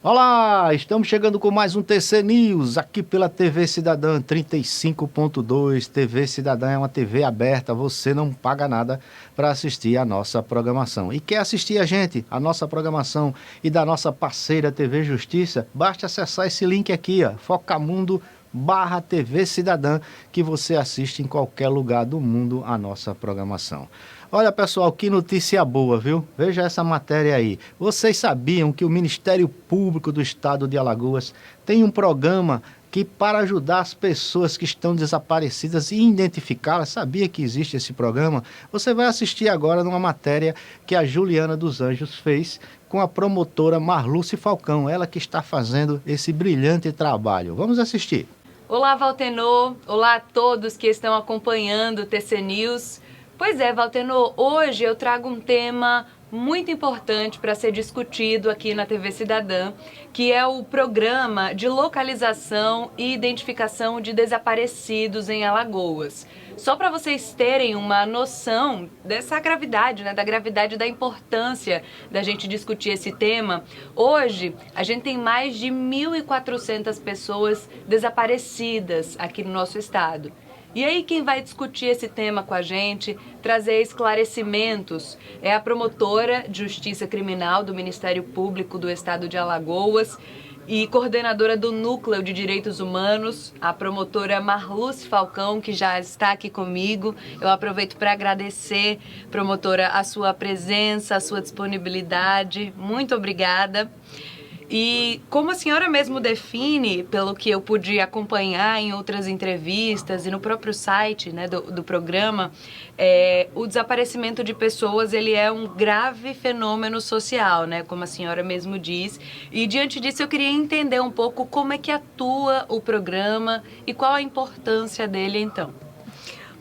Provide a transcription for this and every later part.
Olá, estamos chegando com mais um TC News, aqui pela TV Cidadã 35.2. TV Cidadã é uma TV aberta, você não paga nada para assistir a nossa programação. E quer assistir a nossa programação e da nossa parceira TV Justiça? Basta acessar esse link aqui, Focamundo/TV Cidadã, que você assiste em qualquer lugar do mundo a nossa programação. Olha, pessoal, que notícia boa, viu? Veja essa matéria aí. Vocês sabiam que o Ministério Público do Estado de Alagoas tem um programa que, para ajudar as pessoas que estão desaparecidas e identificá-las, sabia que existe esse programa? Você vai assistir agora numa matéria que a Juliana dos Anjos fez com a promotora Marluce Falcão, ela que está fazendo esse brilhante trabalho. Vamos assistir. Olá, Valtenor. Olá a todos que estão acompanhando o TC News. Pois é, Valtenor, hoje eu trago um tema muito importante para ser discutido aqui na TV Cidadã, que é o programa de localização e identificação de desaparecidos em Alagoas. Só para vocês terem uma noção dessa gravidade, da gravidade da importância da gente discutir esse tema, hoje a gente tem mais de 1.400 pessoas desaparecidas aqui no nosso estado. E aí quem vai discutir esse tema com a gente, trazer esclarecimentos, é a promotora de Justiça Criminal do Ministério Público do Estado de Alagoas e coordenadora do Núcleo de Direitos Humanos, a promotora Marluce Falcão, que já está aqui comigo. Eu aproveito para agradecer, promotora, a sua presença, a sua disponibilidade. Muito obrigada. E como a senhora mesmo define, pelo que eu pude acompanhar em outras entrevistas e no próprio site do programa, o desaparecimento de pessoas ele é um grave fenômeno social, como a senhora mesmo diz. E diante disso eu queria entender um pouco como é que atua o programa e qual a importância dele então.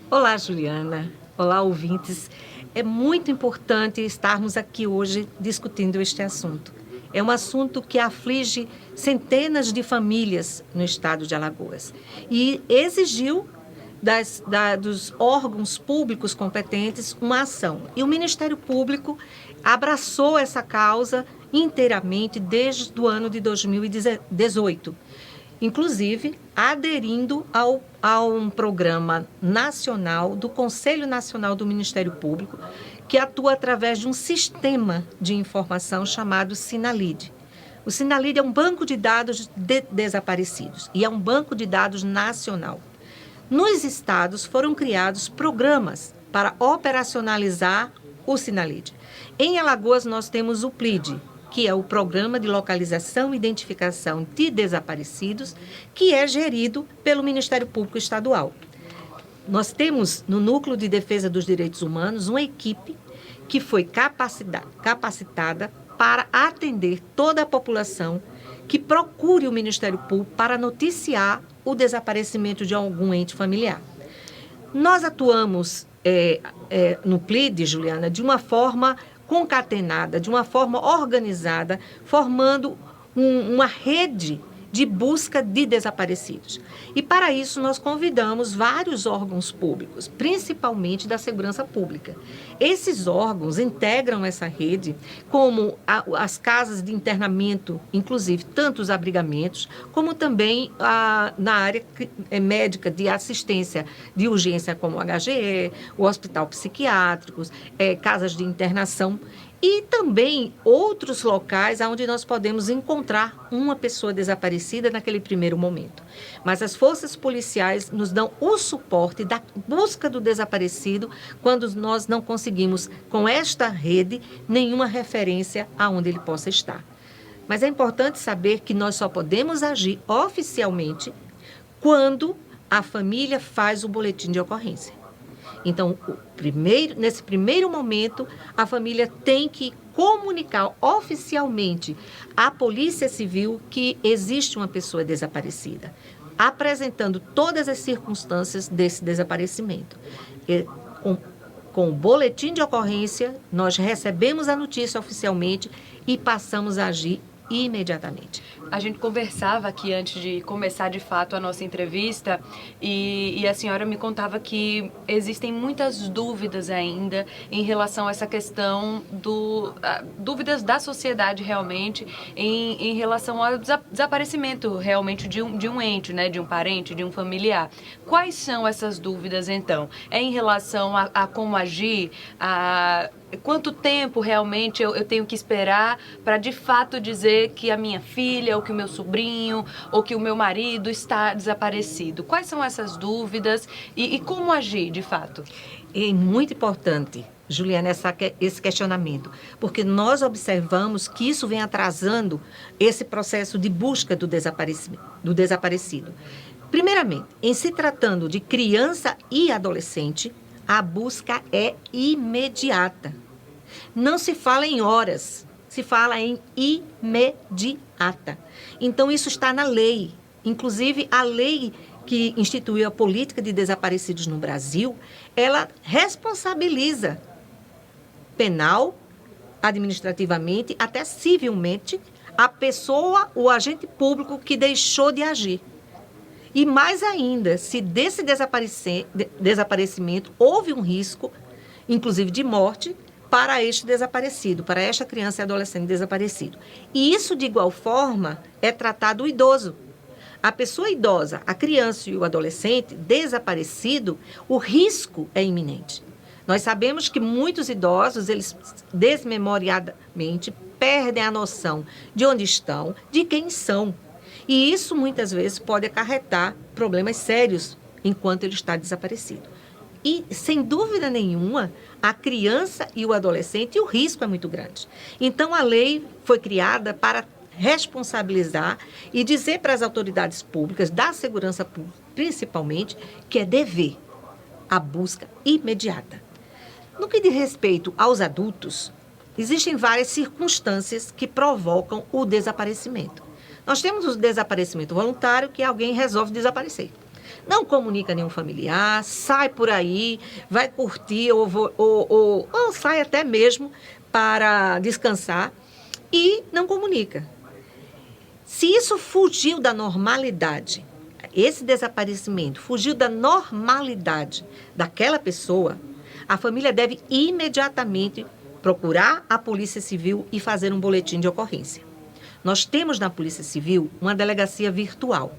Olá, Juliana. Olá, ouvintes. É muito importante estarmos aqui hoje discutindo este assunto. É um assunto que aflige centenas de famílias no estado de Alagoas e exigiu dos órgãos públicos competentes uma ação. E o Ministério Público abraçou essa causa inteiramente desde o ano de 2018, inclusive aderindo a um programa nacional do Conselho Nacional do Ministério Público, que atua através de um sistema de informação chamado Sinalide. O Sinalide é um banco de dados de desaparecidos e é um banco de dados nacional. Nos estados foram criados programas para operacionalizar o Sinalide. Em Alagoas nós temos o PLID, que é o Programa de Localização e Identificação de Desaparecidos, que é gerido pelo Ministério Público Estadual. Nós temos no Núcleo de Defesa dos Direitos Humanos uma equipe que foi capacitada para atender toda a população que procure o Ministério Público para noticiar o desaparecimento de algum ente familiar. Nós atuamos no PLID, Juliana, de uma forma concatenada, de uma forma organizada, formando uma rede de busca de desaparecidos. E para isso nós convidamos vários órgãos públicos, principalmente da segurança pública. Esses órgãos integram essa rede, como as casas de internamento, inclusive tanto os abrigamentos, como também na área médica de assistência de urgência, como o HGE, o hospital psiquiátrico, casas de internação, e também outros locais onde nós podemos encontrar uma pessoa desaparecida naquele primeiro momento. Mas as forças policiais nos dão o suporte da busca do desaparecido quando nós não conseguimos, com esta rede, nenhuma referência aonde ele possa estar. Mas é importante saber que nós só podemos agir oficialmente quando a família faz o boletim de ocorrência. Então, nesse primeiro momento, a família tem que comunicar oficialmente à Polícia Civil que existe uma pessoa desaparecida, apresentando todas as circunstâncias desse desaparecimento. Com o boletim de ocorrência, nós recebemos a notícia oficialmente e passamos a agir imediatamente. A gente conversava aqui antes de começar de fato a nossa entrevista e a senhora me contava que existem muitas dúvidas ainda em relação a essa questão dúvidas da sociedade realmente em relação ao desaparecimento realmente de um ente, né, de um parente, de um familiar. Quais são essas dúvidas então? É em relação a como agir, a quanto tempo realmente eu tenho que esperar para de fato dizer que a minha filha, ou que o meu sobrinho, ou que o meu marido está desaparecido? Quais são essas dúvidas e como agir de fato? É muito importante, Juliana, esse questionamento, porque nós observamos que isso vem atrasando esse processo de busca do desaparecido. Primeiramente, em se tratando de criança e adolescente, a busca é imediata. Não se fala em horas, se fala em imediata. Então, isso está na lei. Inclusive, a lei que instituiu a política de desaparecidos no Brasil, ela responsabiliza penal, administrativamente, até civilmente, a pessoa, o agente público que deixou de agir. E mais ainda, se desse desaparecimento houve um risco, inclusive de morte, para este desaparecido, para esta criança e adolescente desaparecido. E isso, de igual forma, é tratado o idoso. A pessoa idosa, a criança e o adolescente desaparecido, o risco é iminente. Nós sabemos que muitos idosos, eles desmemoriadamente perdem a noção de onde estão, de quem são. E isso, muitas vezes, pode acarretar problemas sérios enquanto ele está desaparecido. E, sem dúvida nenhuma, a criança e o adolescente, o risco é muito grande. Então, a lei foi criada para responsabilizar e dizer para as autoridades públicas, da segurança pública, principalmente, que é dever a busca imediata. No que diz respeito aos adultos, existem várias circunstâncias que provocam o desaparecimento. Nós temos o desaparecimento voluntário, que alguém resolve desaparecer. Não comunica nenhum familiar, sai por aí, vai curtir ou sai até mesmo para descansar e não comunica. Se isso fugiu da normalidade, esse desaparecimento fugiu da normalidade daquela pessoa, a família deve imediatamente procurar a Polícia Civil e fazer um boletim de ocorrência. Nós temos na Polícia Civil uma delegacia virtual,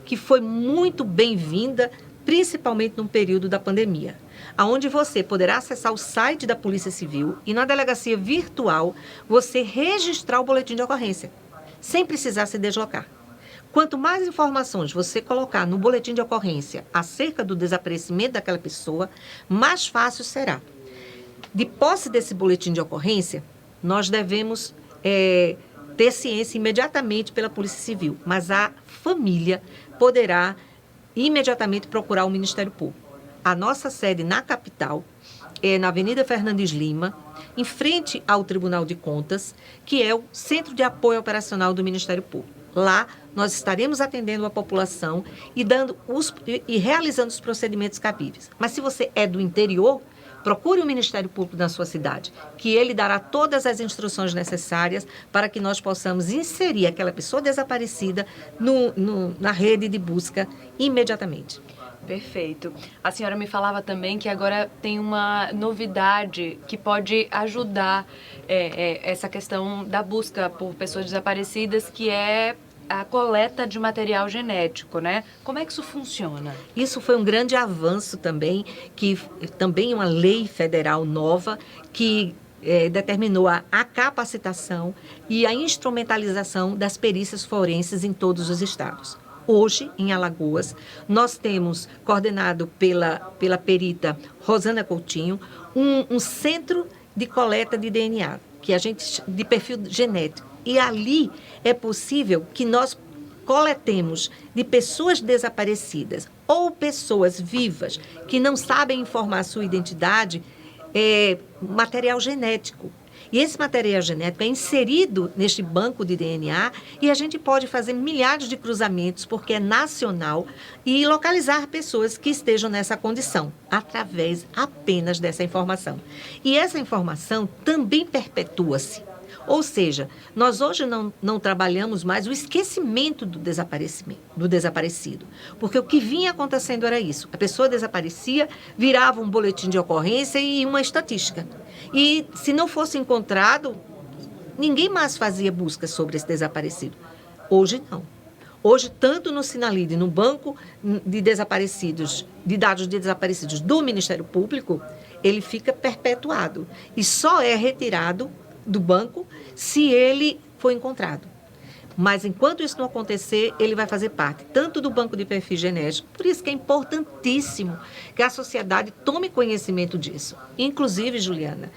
que foi muito bem-vinda, principalmente no período da pandemia, onde você poderá acessar o site da Polícia Civil e na delegacia virtual você registrar o boletim de ocorrência, sem precisar se deslocar. Quanto mais informações você colocar no boletim de ocorrência acerca do desaparecimento daquela pessoa, mais fácil será. De posse desse boletim de ocorrência, nós devemos ter ciência imediatamente pela Polícia Civil, mas a família poderá imediatamente procurar o Ministério Público. A nossa sede na capital é na Avenida Fernandes Lima, em frente ao Tribunal de Contas, que é o Centro de Apoio Operacional do Ministério Público. Lá, nós estaremos atendendo a população e realizando os procedimentos cabíveis. Mas se você é do interior, procure o Ministério Público da sua cidade, que ele dará todas as instruções necessárias para que nós possamos inserir aquela pessoa desaparecida na rede de busca imediatamente. Perfeito. A senhora me falava também que agora tem uma novidade que pode ajudar essa questão da busca por pessoas desaparecidas, que é a coleta de material genético, né? Como é que isso funciona? Isso foi um grande avanço também, que também uma lei federal nova que determinou a capacitação e a instrumentalização das perícias forenses em todos os estados. Hoje, em Alagoas, nós temos, coordenado pela perita Rosana Coutinho, um centro de coleta de DNA, que a gente de perfil genético. E ali é possível que nós coletemos de pessoas desaparecidas ou pessoas vivas que não sabem informar sua identidade, material genético. E esse material genético é inserido neste banco de DNA e a gente pode fazer milhares de cruzamentos, porque é nacional, e localizar pessoas que estejam nessa condição, através apenas dessa informação. E essa informação também perpetua-se. Ou seja, nós hoje não trabalhamos mais o esquecimento do desaparecido, porque o que vinha acontecendo era isso. A pessoa desaparecia, virava um boletim de ocorrência e uma estatística. E se não fosse encontrado, ninguém mais fazia busca sobre esse desaparecido. Hoje não. Hoje, tanto no Sinalide, no banco de desaparecidos, de dados de desaparecidos do Ministério Público, ele fica perpetuado e só é retirado do banco se ele for encontrado. Mas enquanto isso não acontecer, ele vai fazer parte tanto do banco de perfil genético, por isso que é importantíssimo que a sociedade tome conhecimento disso. Inclusive, Juliana,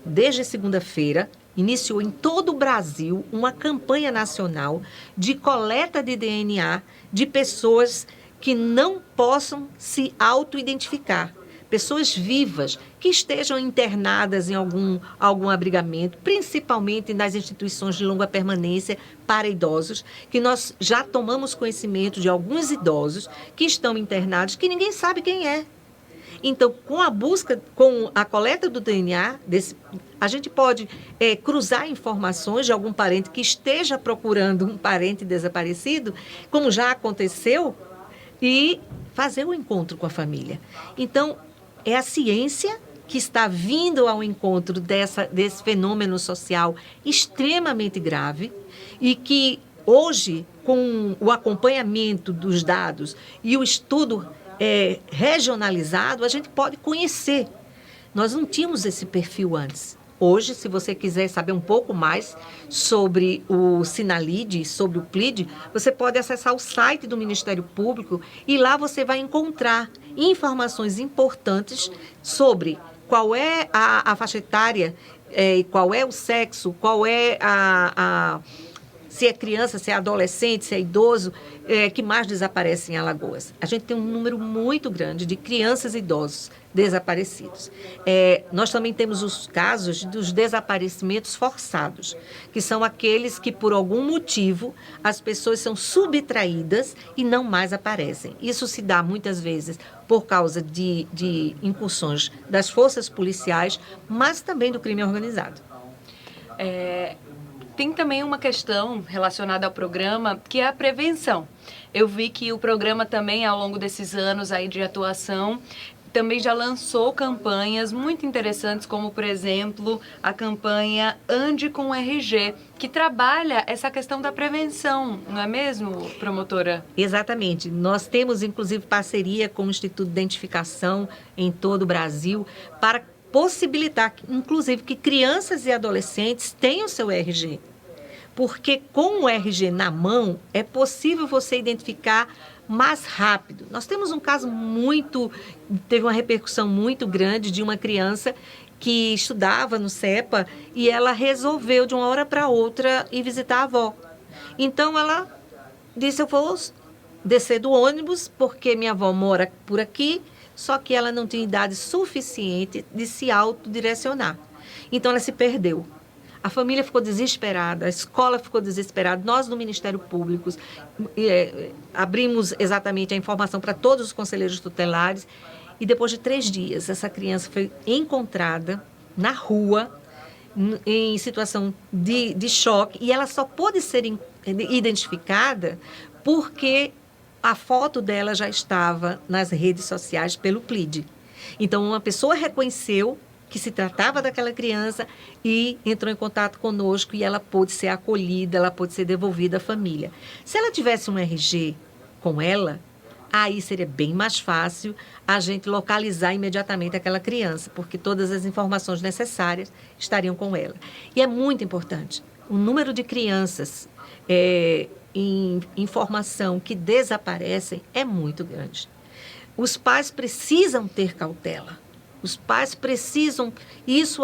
desde segunda-feira, iniciou em todo o Brasil uma campanha nacional de coleta de DNA de pessoas que não possam se auto-identificar. Pessoas vivas que estejam internadas em algum abrigamento, principalmente nas instituições de longa permanência para idosos, que nós já tomamos conhecimento de alguns idosos que estão internados que ninguém sabe quem é. Então, com a busca, com a coleta do DNA, a gente pode cruzar informações de algum parente que esteja procurando um parente desaparecido, como já aconteceu, e fazer o encontro com a família. Então, é a ciência que está vindo ao encontro desse fenômeno social extremamente grave e que hoje, com o acompanhamento dos dados e o estudo regionalizado, a gente pode conhecer. Nós não tínhamos esse perfil antes. Hoje, se você quiser saber um pouco mais sobre o Sinalide, sobre o PLID, você pode acessar o site do Ministério Público e lá você vai encontrar informações importantes sobre qual é a faixa etária, qual é o sexo, qual é se é criança, se é adolescente, se é idoso, que mais desaparece em Alagoas. A gente tem um número muito grande de crianças e idosos desaparecidos. Nós também temos os casos dos desaparecimentos forçados, que são aqueles que, por algum motivo, as pessoas são subtraídas e não mais aparecem. Isso se dá, muitas vezes, por causa de incursões das forças policiais, mas também do crime organizado. Tem também uma questão relacionada ao programa, que é a prevenção. Eu vi que o programa também, ao longo desses anos aí de atuação, também já lançou campanhas muito interessantes, como, por exemplo, a campanha Ande com RG, que trabalha essa questão da prevenção, não é mesmo, promotora? Exatamente. Nós temos, inclusive, parceria com o Instituto de Identificação em todo o Brasil para possibilitar, inclusive, que crianças e adolescentes tenham seu RG. Porque com o RG na mão, é possível você identificar mais rápido. Nós temos um caso teve uma repercussão muito grande de uma criança que estudava no CEPA e ela resolveu, de uma hora para outra, ir visitar a avó. Então, ela disse, eu vou descer do ônibus, porque minha avó mora por aqui, só que ela não tinha idade suficiente de se autodirecionar. Então, ela se perdeu. A família ficou desesperada, a escola ficou desesperada. Nós, no Ministério Público, abrimos exatamente a informação para todos os conselheiros tutelares. E depois de 3 dias, essa criança foi encontrada na rua, em situação de choque. E ela só pôde ser identificada porque a foto dela já estava nas redes sociais pelo PLID. Então, uma pessoa reconheceu que se tratava daquela criança e entrou em contato conosco e ela pôde ser acolhida, ela pôde ser devolvida à família. Se ela tivesse um RG com ela, aí seria bem mais fácil a gente localizar imediatamente aquela criança, porque todas as informações necessárias estariam com ela. E é muito importante, o número de crianças em informação que desaparecem é muito grande. Os pais precisam ter cautela. Os pais precisam, isso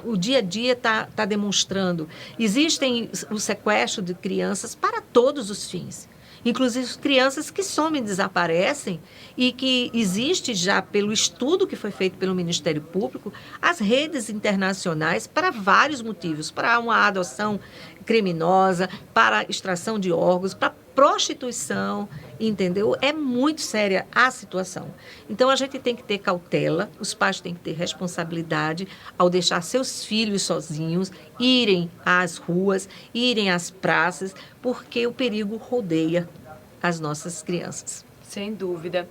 o dia a dia está demonstrando. Existem o sequestro de crianças para todos os fins. Inclusive crianças que somem e desaparecem e que existe já, pelo estudo que foi feito pelo Ministério Público, as redes internacionais para vários motivos, para uma adoção criminosa, para extração de órgãos, para prostituição, entendeu? É muito séria a situação. Então, a gente tem que ter cautela, os pais têm que ter responsabilidade ao deixar seus filhos sozinhos, irem às ruas, irem às praças, porque o perigo rodeia as nossas crianças. Sem dúvida.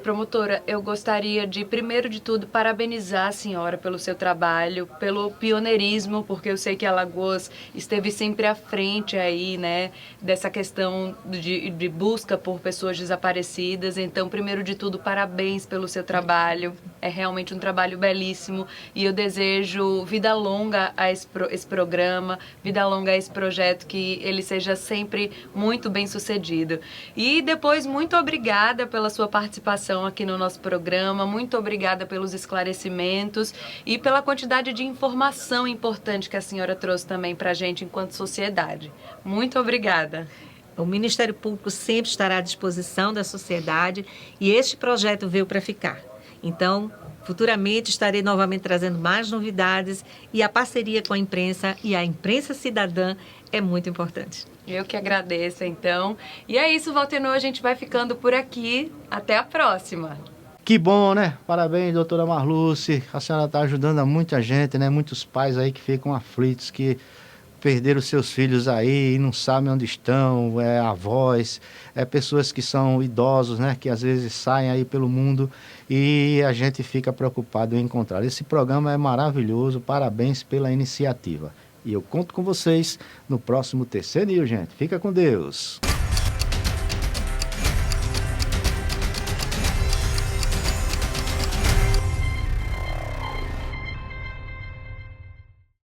Promotora, eu gostaria de, primeiro de tudo, parabenizar a senhora pelo seu trabalho, pelo pioneirismo, porque eu sei que Alagoas esteve sempre à frente aí, né, dessa questão de busca por pessoas desaparecidas. Então, primeiro de tudo, parabéns pelo seu trabalho. É realmente um trabalho belíssimo e eu desejo vida longa a esse programa, vida longa a esse projeto, que ele seja sempre muito bem sucedido. E depois, muito obrigada pela sua participação aqui no nosso programa, muito obrigada pelos esclarecimentos e pela quantidade de informação importante que a senhora trouxe também para a gente enquanto sociedade. Muito obrigada. O Ministério Público sempre estará à disposição da sociedade e este projeto veio para ficar. Então, futuramente estarei novamente trazendo mais novidades e a parceria com a imprensa e a imprensa cidadã é muito importante. Eu que agradeço, então. E é isso, Valtenor, a gente vai ficando por aqui. Até a próxima. Que bom, né? Parabéns, doutora Marluce. A senhora está ajudando a muita gente, né? Muitos pais aí que ficam aflitos, que perderam seus filhos aí e não sabem onde estão, avós, pessoas que são idosos, né? Que às vezes saem aí pelo mundo e a gente fica preocupado em encontrar. Esse programa é maravilhoso, parabéns pela iniciativa. E eu conto com vocês no próximo TC News, gente. Fica com Deus.